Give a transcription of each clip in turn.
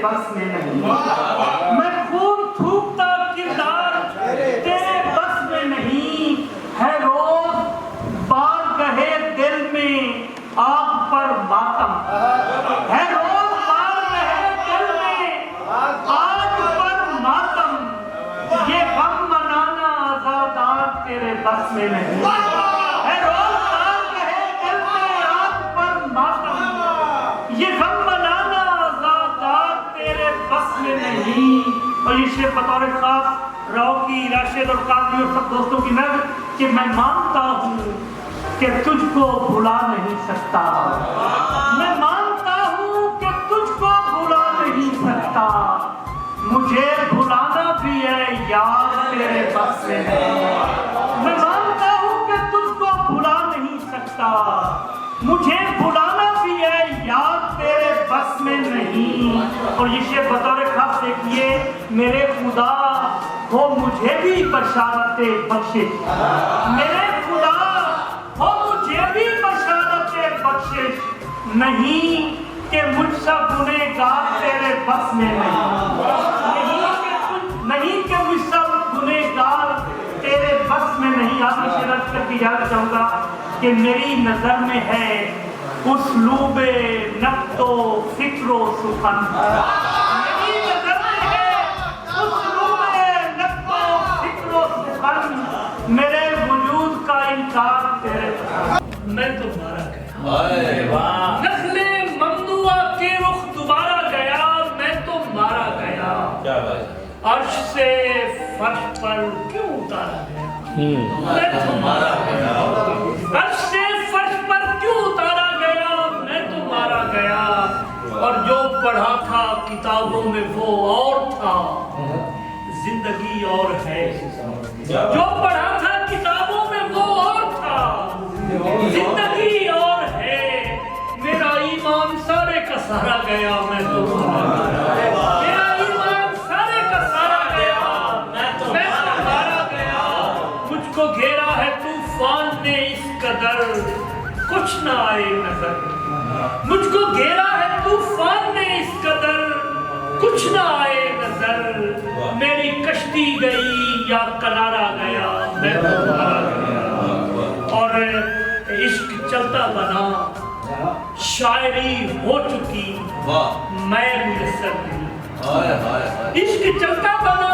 बस में नहीं, मैं खून थूकता किरदार तेरे बस में नहीं है। रोज बार गहे दिल में आग पर मातम है, रोज बार गहे दिल में आग पर मातम। ये गम मनाना आजादार तेरे बस में नहीं है, रोज बार गहे दिल में आग पर मातम। ये गम मनाना आजादार तेरे बस में नहीं। और ये शेर बतौर खास रॉकी, राशिद और काजी और सब दोस्तों की नज़र कि मैं मानता हूँ कि तुझको भुला नहीं सकता, मैं मानता हूँ कि तुझको भुला नहीं सकता। मुझे भुलाना भी है यार तेरे बस में नहीं, मैं मानता हूँ कि तुझको भुला नहीं सकता। मुझे भुलाना भी है यार तेरे बस में नहीं। और ये शेर बतौर खास देखिए, मेरे खुदा हो मुझे भी बशारत बख्शिश, मेरे खुदा हो मुझे भी बशारत बख्शिश। नहीं कि मुझसे गुनहगार तेरे बस में नहीं कि मुझसे गुनहगार तेरे बस में नहीं। आप इसे रद्द करके याद चाहूँगा कि मेरी नज़र में है उसलूबे नक्तो फिक्रो सुखन, मेरी नज़र में है उसलूबे नक्तो फिक्रो सुखन। मेरे वजूद का इनकार तेरे, मैं तो मारा गया, नस्ले ममनुआ के रुख दोबारा गया, मैं तो मारा गया। क्या बात, अर्श से फर्श पर क्यों उतारा गया, मैं तो मारा गया। अर्श से फर्श पर क्यों उतारा गया, मैं तो मारा गया। और जो पढ़ा था किताबों में वो और था, जिंदगी और है। जो पढ़ा था किताबों में वो और था, जिंदगी और है। मेरा ईमान सारे का सारा गया, मैं तो मेरा ईमान सारे का सारा गया, मैं तो मारा गया। मुझको घेरा है तूफान ने इस कदर, कुछ ना आए नजर। मुझको घेरा है तूफान ने इस कदर, कुछ ना आए नजर। मेरी कश्ती गई या किनारा गया, मैं तो मारा गया। और इश्क चलता बना, शायरी हो चुकी, मैं मुयस्सर नहीं। इश्क चलता बना,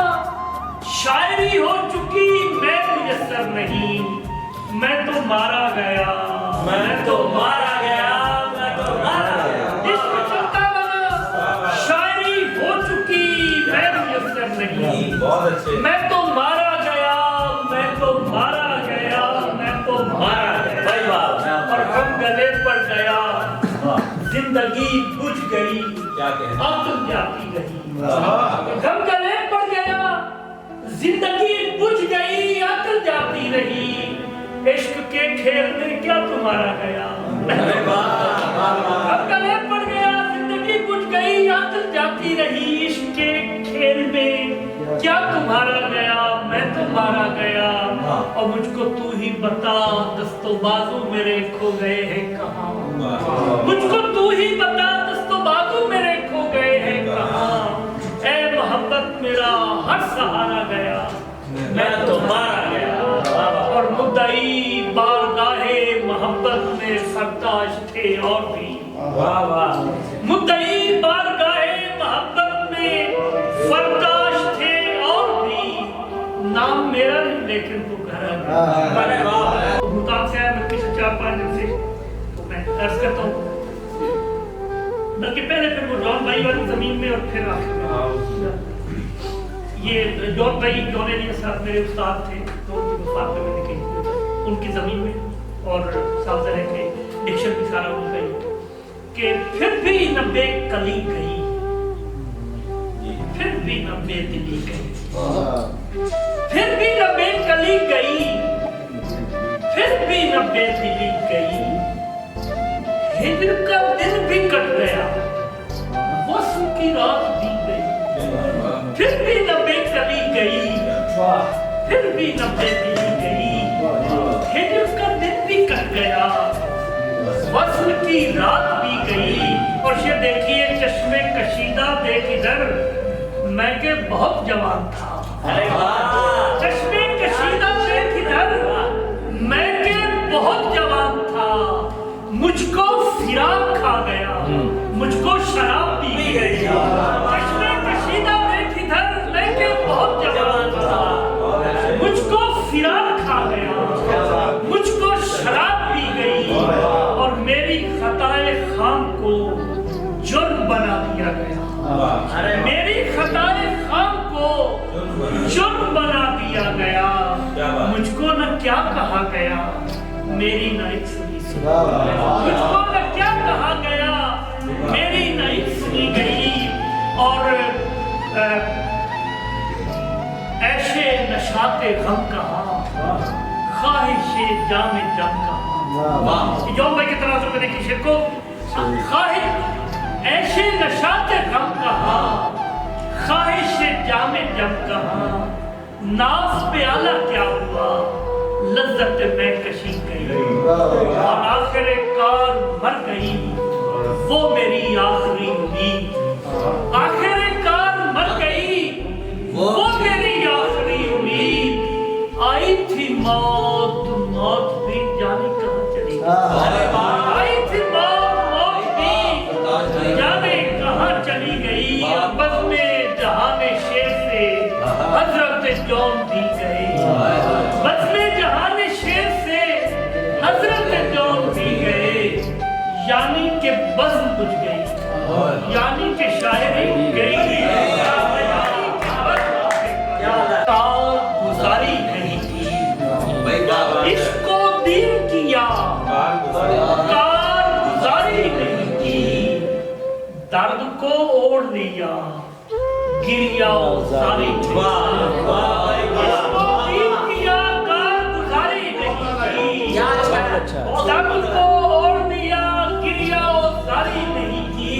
शायरी हो चुकी, मैं मुयस्सर नहीं। मैं तो मारा गया, मैं तो मारा गया, मैं तो मारा गया। इश्क चलता बना, शायरी हो चुकी, मैं मुयस्सर नहीं। बहुत अच्छे। मैं तो मारा गया, मैं तो मारा गया, मैं तो मारा गया। भाई बात। और हम गले पड़ गया, जिंदगी बुझ गई, आंख जाती रही। हम गले पड़ गया, जिंदगी बुझ गई, आंख जाती रही। इश्क के खेल में क्या तुम्हारा गया, हम गले पड़ गया, जिंदगी बुझ गई, आंख जाती रही। इश्क के खेल में क्या तुम्हारा गया, मैं तुम्हारा गया। और मुझको तू ही बता, दस्तों बाजू मेरे खो गए हैं कहाँ। मुझको तू ही बता, दस्तों बाजू मेरे खो गए हैं कहाँ। ऐ मोहब्बत मेरा हर सहारा गया, मैं तो मारा गया। और मुद्दई बारगाहे मोहब्बत में सरताज थे और भी, मुद्दई बारगाहे मोहब्बत में सरताज थे और भी। नाम मेरा नहीं लेकिन तू घर भूटान से आया, मैं पिछले 4-5 दिन से, तो मैं अर्ज करता हूँ। बल्कि पहले फिर वो जॉन भाई वाली जमीन में और फिर आखिर में ये जॉन भाई जॉन साहब मेरे उस्ताद थे, तो उनकी वफात में मैंने कही उनकी ज़मीन में। और साफ है कि डिक्शन भी सारा उनका ही कि फिर भी न बेकली गई, फिर भी न बेदिली गई, फिर भी न बेकली गई, फिर भी न बेदिली गई। हिजर का दिन भी कट गया, वस्ल की रात भी गई, फिर भी न बेकली गई, फिर भी न बेदिली गई। हिजर का दिन भी कट गया, वस्ल की रात भी गई। और ये देखिए चश्मे कशीदा दे किधर, मैं के बहुत जवान था। चश्मे कशीदा से किधर, मैं के बहुत जवान था। मुझको फिराक खा गया, मुझको शराब पी गई। चश्मे कशीदा में किधर, मैं के बहुत जवान था। मुझको फिराक खा गया, मुझको शराब पी गई और मेरी खताए खाम को जुर्म बना दिया गया। मेरी खताए खाम को जुर्म बना दिया गया। मुझको न क्या कहा गया, मेरी न एक सुनी सुनी। मुझको न क्या कहा गया, मेरी न एक सुनी गई। और ऐशे नशाते गम कहा, ख्वाहिशे जामे जम कहा। जो भाई की तरह से देखिए शेर को, ख्वाहिश ऐशे नशाते गम कहा, ख्वाहिशे जामे जम कहा। नाफ पे आला क्या हुआ, लज्जत में कशी गई और आखिर कार मर गई वो मेरी आखिरी उम्मीद। आखिर कार मर गई वो मेरी आखिरी उम्मीद। आई थी मौत, मौत भी जाने कहाँ चली। आई थी मौत, मौत भी जाने कहाँ चली गई। बस में जहाने शेर से हजरत जौन दी गई। बस में जहाने शेर से हजरत जौन दी गए। यानी के बज़्म बुझ गई, यानी के शायरी गई। गुजारी नहीं थी, इसको दिन किया कार गुजारी नहीं की। दर्द को ओढ़ लिया, गिरिया सारी इसको दिन किया कार गुजारी नहीं की। दर्द को ओढ़ लिया, गिरिया सारी नहीं की।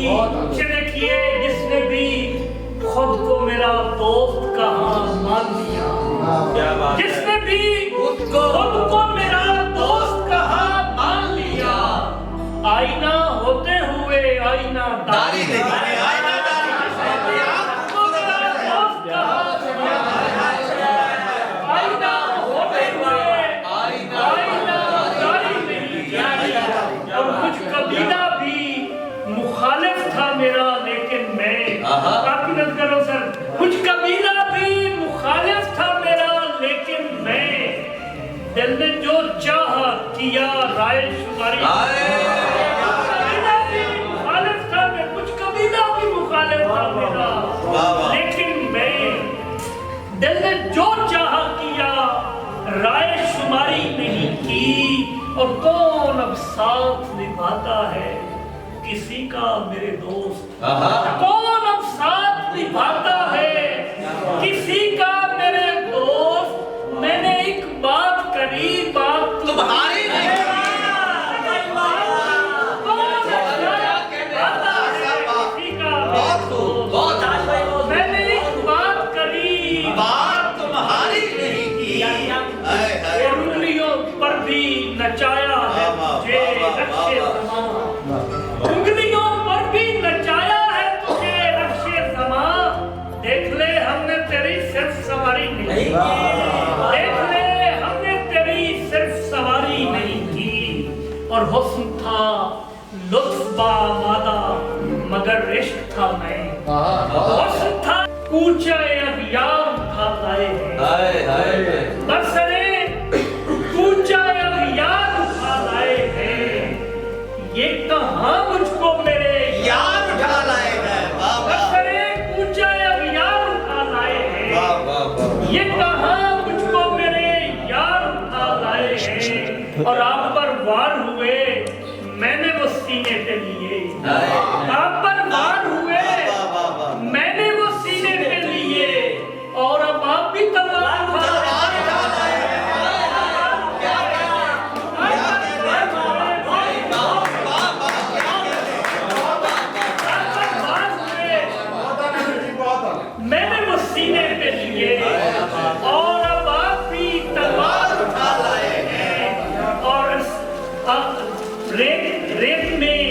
देखिए जिसने भी खुद को मेरा दोस्त कहा मान लिया, जिसने भी खुद को मेरा दोस्त कहा मान लिया। आईना होते हुए आईना दारी नहीं। आईना होते हुए आईना दारी नहीं। और कुछ कबीला भी मुखालिफ था मेरा, लेकिन मैं काफी रद्द करो सर। कुछ कबीला भी मुखालिफ था मेरा, लेकिन मैं दिल ने जो चाहा किया राय शुमारी। मुखालिफ था मैं, कुछ कबीला भी मुखालिफ था मेरा, लेकिन मैं दिल ने जो चाहा किया राय शुमारी नहीं की। और कौन अब साथ निभाता है किसी का मेरे दोस्त, कौन अब साथ निभाता है किसी का मेरे दोस्त। मैंने एक बात करी, बात तुम्हारी नहीं। मैंने एक बात करी, बात तुम्हारी नहीं की। उंगलियों पर भी नचाया है तुझे रक्षे समा। उंगलियों पर भी नचाया है तुझे रक्षे समा। देख ले हमने तेरी सिर्फ सवारी नहीं की। देख ले हमने तेरी सिर्फ सवारी नहीं की। और हुस्न था लुत्फ बामादा मगर इश्क था मैं। हुस्न था कूचा अखियार उठा लाए हैं, बरसरे कूचा अखियार उठा लाए हैं। ये कहाँ मुझको मेरे यार उठा लाए हैं, बरसरे कूचा अखियार उठा लाए हैं। ये कहाँ मुझको मेरे यार उठा लाए हैं। और आप पर वार हुए मैंने वो सीने पे लिए। आप पर वार हुए मैंने वो सीने पे लिए। और अब आप भी तलवार उठा लाए हैं। मैंने वो सीने पे लिए और अब आप भी तलवार उठा लाए हैं। और रेत में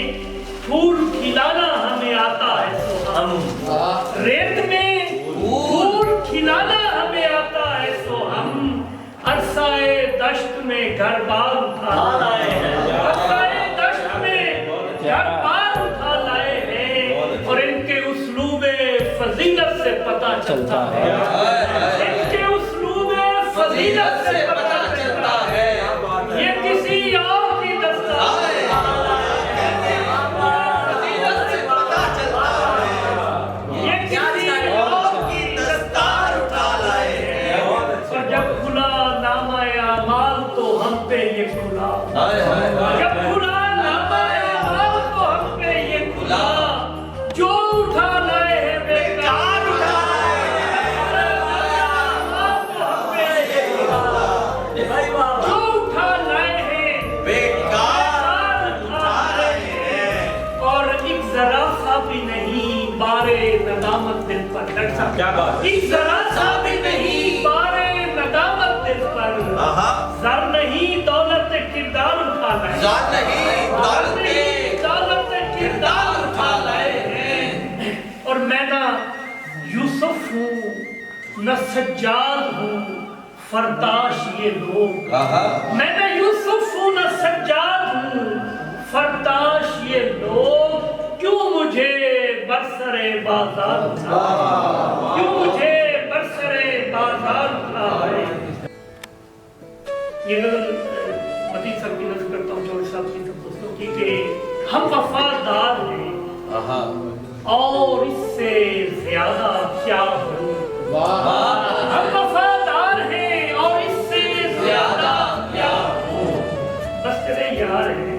फूल खिलाना हमें आता है तो हम रेत में फूल खिलाना हमें आता है, सो हम अरसाए दश्त में घर बार उठा लाए हैं, अरसाए दश्त में घर बार उठा लाए हैं। और इनके उसलूबे फजीलत से पता चलता है, इनके उसलूबे फजीलत से पता चलता है, ये किसी और की दस्तार ये खुला, जब खुला नामा अमाल तो हम पे ये खुला, जो उठा लाए हैं बेकार उठा लाए हैं, तो हम पे ये खुला, जो उठा लाए हैं बेकार उठा रहे हैं। और एक जरा सा भी नहीं बारे नदामत दिल पर, क्या बात, एक जरा सा भी नहीं बारे नदामत दिल पर, सर नहीं दौलत किरदार उठा लाए, सर नहीं दौलत किरदार उठा लाए हैं। और मैं ना यूसुफ हूँ न सज्जाद हूँ, फरदाश ये लोग, मैं ना यूसुफ हूँ न सज्जाद हूँ, फरदाश ये लोग, क्यों मुझे बरसरे बाजार उठा, क्यों मुझे बरसरे बाजार उठा है। ये मतीन साहब की नज़र करता हूँ, चौधरी साहब की सब दोस्तों की, कि हम वफादार हैं और इससे ज्यादा क्या हो, हम वफादार हैं और इससे ज्यादा क्या हो, बस तेरे यार हैं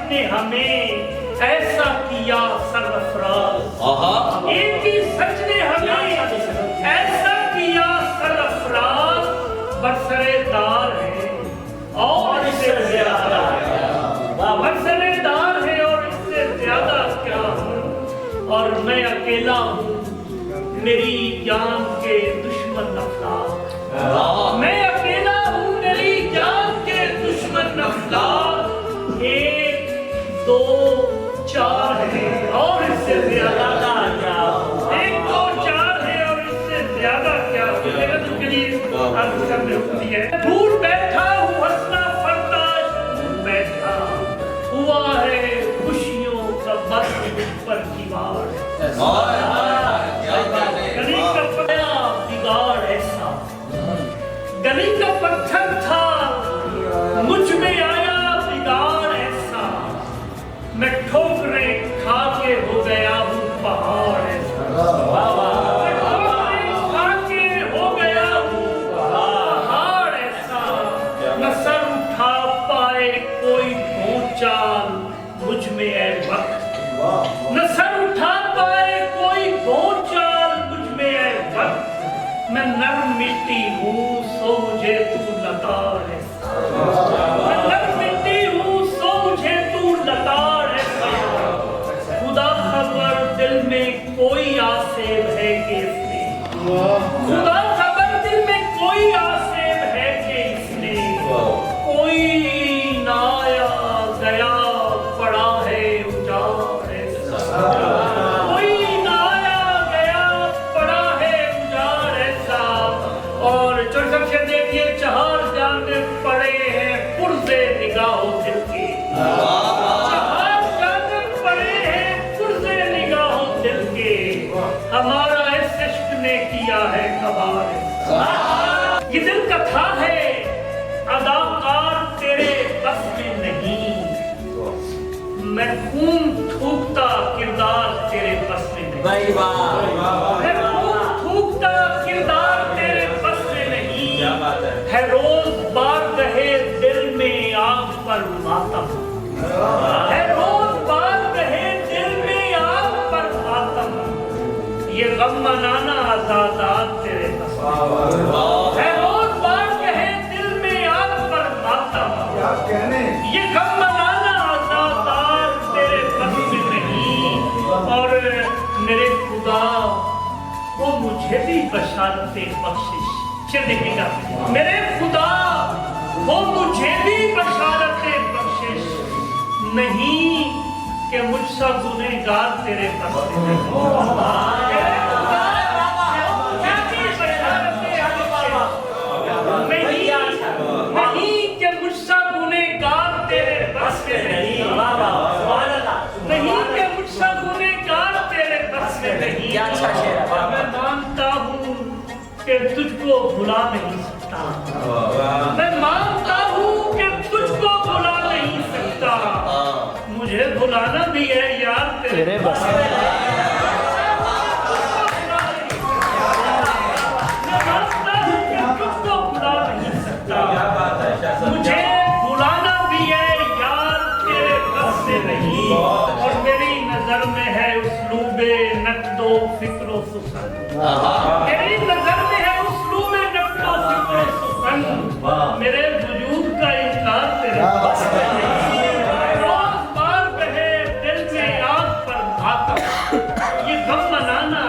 ने हमें ऐसा किया सरफराज, एक ही सच ने हमें ऐसा किया सरफराज, बरसरेदार है और इससे ज्यादा, बरसरेदार है और इससे ज्यादा क्या हूँ। और मैं अकेला हूँ, मेरी जान के दुश्मन अफलाक, मैं अकेला हूँ, मेरी जान के दुश्मन अफलाक, दो चार है और इससे ज्यादा क्या, एक दो चार है और इससे ज्यादा क्या, मेरे दिल के लिए अर्ज करने होती है। दूर बैठा हूँ हंसना फरदाश, दूर बैठा हुआ है खुशियों का बस पर दीवार, गली का पया बिगाड़ ऐसा, गली का पत्थर था मुझ में आया बिगाड़ ऐसा, मैं ठोकरें खा के हो गया हूँ पहाड़ ऐसा, मैं ठोकरें खा के हो गया हूँ पहाड़ ऐसा, न सर उठा पाए कोई भूचाल मुझ में है वक्त, न सर उठा पाए कोई भूचाल मुझ में है वक्त, मैं नर्म मिट्टी हूँ सो मुझे तू लताड़ ऐसा, मैं नर्म मिट्टी हूँ सो मुझे तू लताड़, दिल में कोई आसेब है कि इसने, खुदा खबर दिल में कोई आसेब है कि इसने, कोई नाया गया पड़ा है उजाड़ ऐसा, कोई नाया गया पड़ा है उजाड़ ऐसा। और चौधरी साहब देखिए, चार जाने पड़े हैं पुर्जे निगाहों दिल के, हमारा इस इश्क ने किया है कबार, ये दिल कथा है अदाकार तेरे बस में नहीं, मैं खून थूकता किरदार तेरे बस में नहीं, मैं खून थूकता किरदार तेरे बस में नहीं, है रोज बार रहे दिल में आग पर मातम, है रोज बार रहे दिल में आग पर मातम, ये गम मनाना आजादात तेरे बस में, है रोज बार कहे दिल में आग पर मातम, ये गम मनाना आजादात तेरे बस में नहीं। और मेरे मुझे भी बशारत बख्शिश। फिर देखिएगा, मेरे खुदा वो मुझे भी बशारत बख्शिश, नहीं कि मुझसे गुनहगार तेरे पास नहीं कि मुझसे गुनहगार तेरे बस में नहीं, नहीं कि मुझसे गुनहगार तेरे बस में नहीं। मैं मानता हूँ कि तुझको भुला नहीं सकता, मैं मानता हूँ कि तुझको भुला नहीं सकता, मुझे भुलाना भी है यार तेरे बस में। मुझे भुलाना भी है यार तेरे बस से नहीं, और मेरी नजर में है उसलूबे नक्दो फिक्रो सुसन, मेरी नजर में है उसलूबे नक्दो फिक्रो सुसन, मेरे वजूद का इनकार तेरे बस में नहीं। रोज बार बहे दिल में आग पर मातम, ये गम मनाना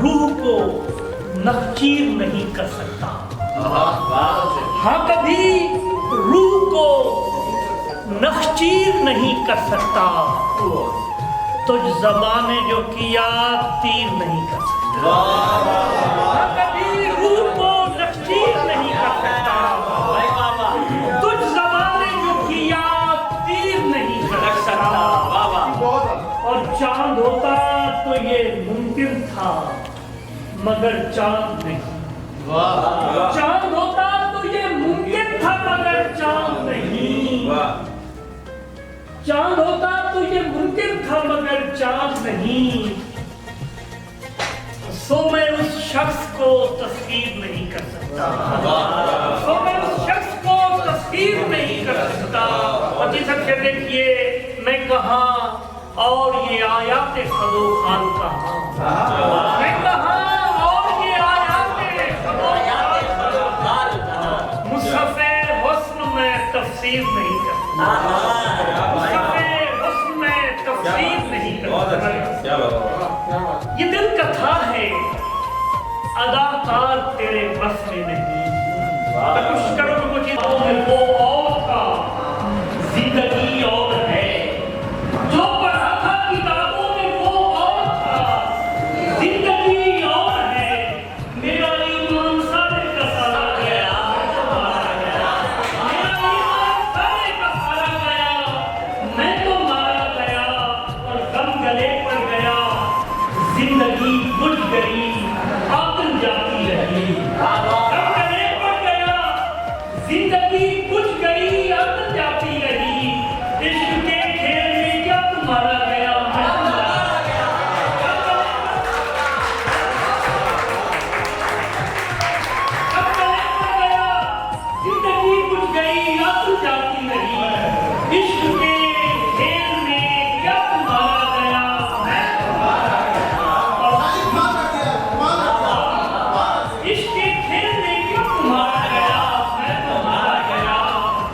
रूह को नखचीर नहीं कर सकता। हाँ, कभी रूह को नखचीर नहीं कर सकता, तुझ ज़बाने जो किया तीर नहीं कर सकता। हाँ, कभी रूह को नखचीर नहीं कर सकता, तुझ ज़बाने जो किया तीर नहीं कर सकता। और चांद होता तो ये मुमकिन था, मगर चांद नहीं। चांद होता तो ये मुमकिन था, मगर चांद नहीं। चांद होता तो ये मुमकिन था, मगर चांद नहीं। सो मैं उस शख्स को तस्कीर नहीं कर सकता, सो मैं उस शख्स को तस्कीर नहीं कर सकता। और जी सबसे देखिए, मैं कहाँ और ये आयात खदो खान कहाँ, मैं कहाँ और ये आयात खदो खान, मुसफ़े हुस्न में तफसीर नहीं कर सकता, मुसफ़े हुस्न में तफसीर नहीं कर सकता। ये दिल कथा है, अदाकार तेरे बस में नहीं। कोशिश करो कि मुझे वो और था, जिंदगी और है, जो पढ़ा था किताबों में वो और था, जिंदगी और है। मेरा ईमान सारे का सारा गया, मेरा ईमान सारे का सारा गया, मैं तो मारा गया और गम गले पड़ गया। जिंदगी बुझ गई, आतन जाती रही, गम गले पड़ गया, जिंदगी बुझ गई, आतन जाती रही। इश्क के खेल में क्या तुम्हारा गया, मैं तुम्हारा गया। गम गले पड़ गया, जिंदगी बुझ गई, आतन जाती रही। इश्क के खेल में क्या तुम्हारा गया, मैं तुम्हारा गया। इश्क के खेल में क्यों तुम्हारा गया, मैं तुम्हारा गया।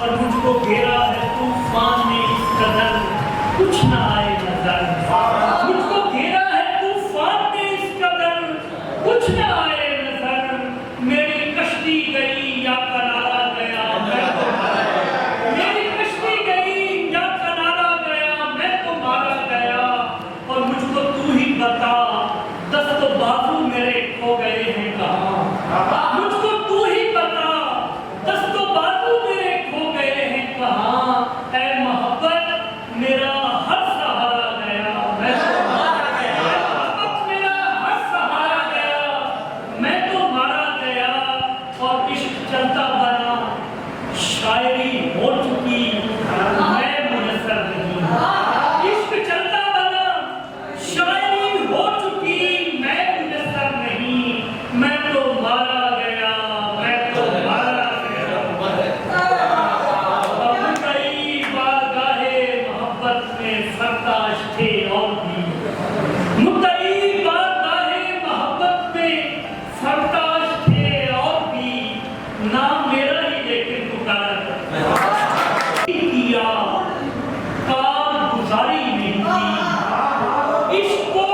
और मुझको घेरा है तूफान में इस कदर, कुछ ना आए नजर। मुझको घेरा है तूफान में इस कदर, कुछ ना आए नजर। मेरी कश्ती गई या किनारा गया, मैं तो मारा गया। मेरी कश्ती गई या किनारा गया, मैं तो मारा गया। और मुझको तू ही बता, दस्तो बाजू मेरे खो गए हैं कहाँ। मुझको तू ही बता, दस्तो बाजू मेरे खो गए हैं कहाँ। ऐ मोहब्बत मेरा हर सहारा गया, मैं तो मारा गया। मोहब्बत मेरा हर सहारा गया, मैं तो मारा गया। और इश्क चलता बना, शायरी हो चुकी, मैं मुयस्सर नहीं। इश्क चलता बना, शायरी हो चुकी, मैं मुयस्सर नहीं। मैं तो मारा गया, मैं तो मारा गया। अब कई बारगाहे मोहब्बत में सरताज थे और भी, मुद्दई बारगाहे मोहब्बत में सरताज थे और भी। नाम मेरा ही लेकिन पुकारा किया, कारगुजारी नहीं की। इश्क को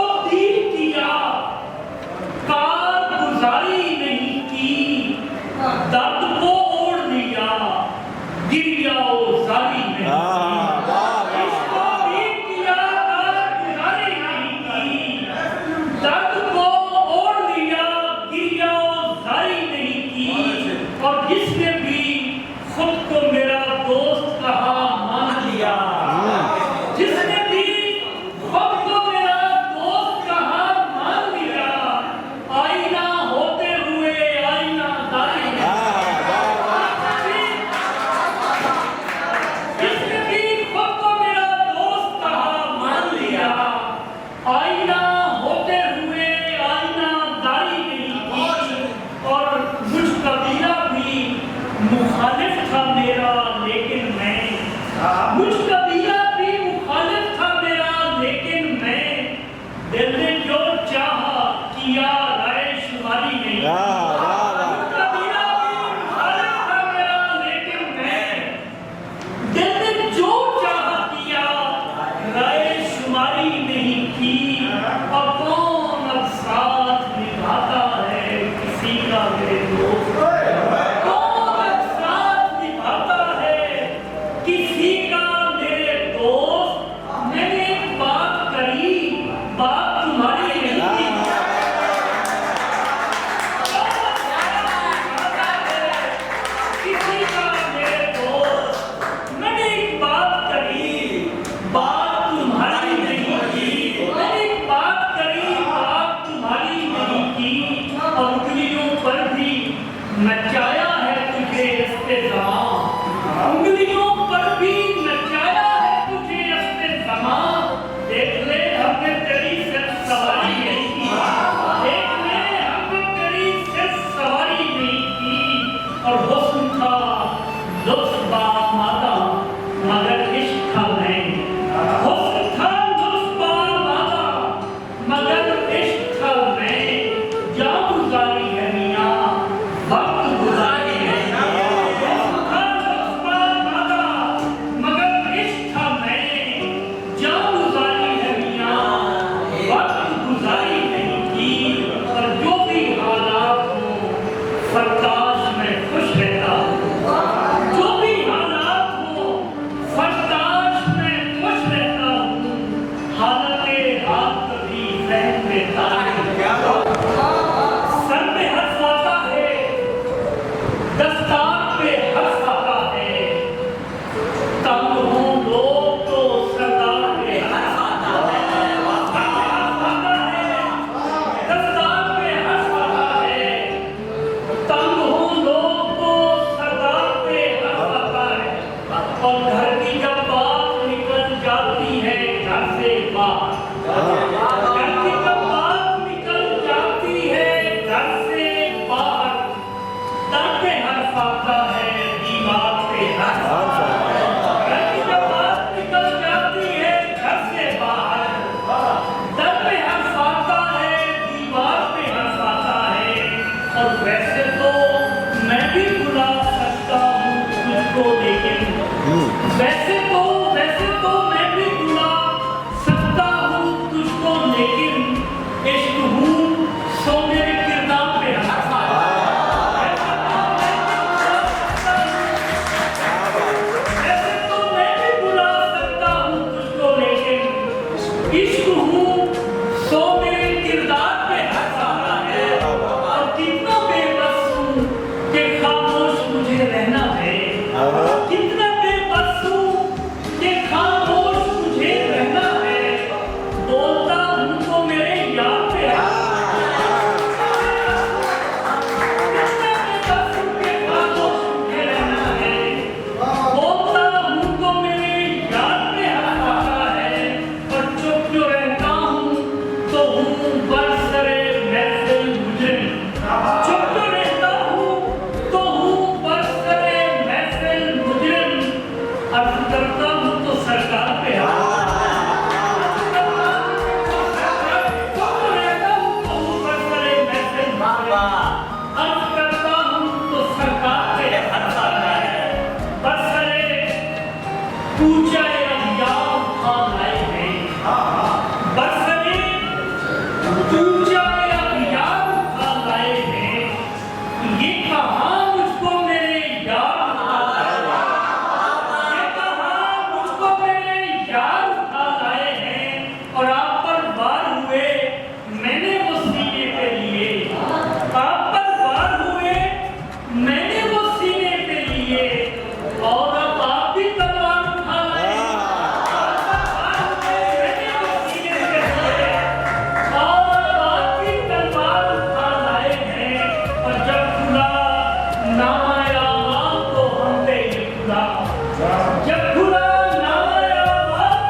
उठा लाए हैं, बरसने ऊंचा यार उठा लाए हैं, ये कहाँ मुझको मेरे यार उठा लाए हैं, ये कहाँ मुझको मेरे यार उठा लाए हैं, और आप पर वार हुए मैंने वो सीने पे लिए, आप पर वार हुए मैंने वो सीने पे लिए, और अब आप भी तलवार उठा लाए हैं, आप पर वार हुए मैंने वो सीने पे लिए, और अब आप भी तलवार उठा लाए हैं, और जब खुदा नाम आया तो हम पे ये खुदा, जब खुदा नाम आया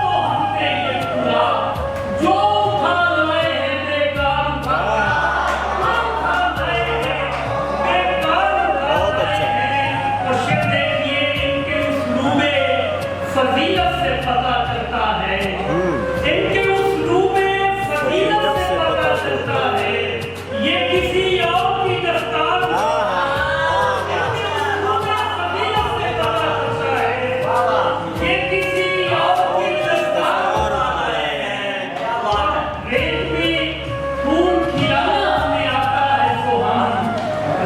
तो हम पे ये खुदा, जो उठा लाए हैं बेकार उठा लाए हैं, बेकार उठा लाए हैं। और शेर देखिए इनके उसलूबे फजीलत से पता चलता है, इनके उसलूबे फजीलत से पता चलता है, ये किसी और की दस्तार इनके उसलूबे फजीलत से पता चलता है, ये किसी और की दस्तार रेत में फूल खिलाना हमें आता है सो हम,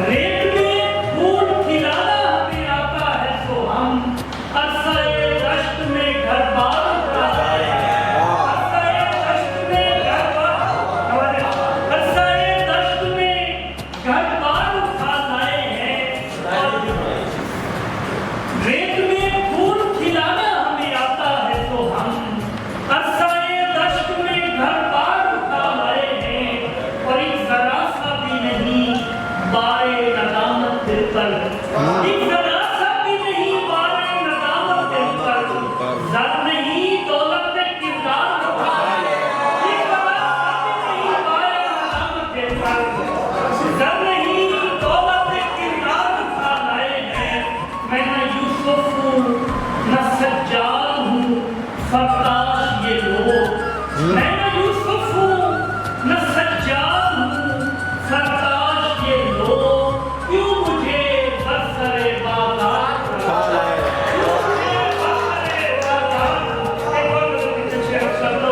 रेत में फूल खिलाना हमें आता है सो हम, अरसाए दश्त में घर बार उठा लाए हैं, अरसाए दश्त में घर बार, अरसाए दश्त में घर बार उठा लाए हैं, रेत में फूल खिलाना हमें आता है तो हम, अरसाए दश्त में घर बार उठा लाए हैं, और एक जरा सा भी नहीं बारे नदामत दिल पर, एक जरा सा भी नहीं बारे नदामत दिल पर, जर नहीं दौलत में किरदार उठा लाए, एक जरा सा भी नहीं बारे नदामत दिल पर, जर नहीं दौलत में किरदार उठा लाए हैं। मैं न यूसुफ हूँ न सज्जाद हूँ, फरदाद